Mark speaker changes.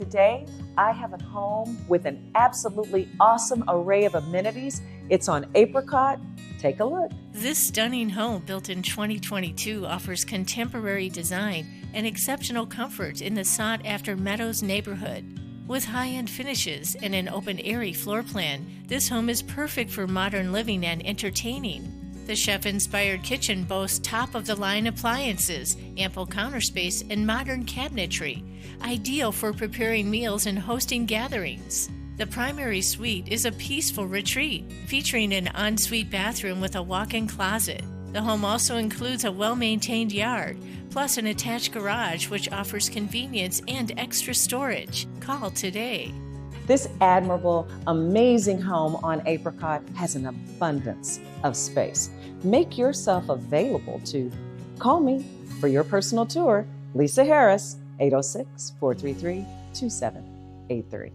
Speaker 1: Today, I have a home with an absolutely awesome array of amenities. It's on Apricot. Take a look.
Speaker 2: This stunning home, built in 2022, offers contemporary design and exceptional comfort in the sought-after Meadows neighborhood. With high-end finishes and an open, airy floor plan, this home is perfect for modern living and entertaining. The chef-inspired kitchen boasts top-of-the-line appliances, ample counter space, and modern cabinetry, ideal for preparing meals and hosting gatherings. The primary suite is a peaceful retreat, featuring an ensuite bathroom with a walk-in closet. The home also includes a well-maintained yard, plus an attached garage which offers convenience and extra storage. Call today.
Speaker 1: This admirable, amazing home on Apricot has an abundance of space. Make yourself available to call me for your personal tour. Lisa Harris, 806-433-2783.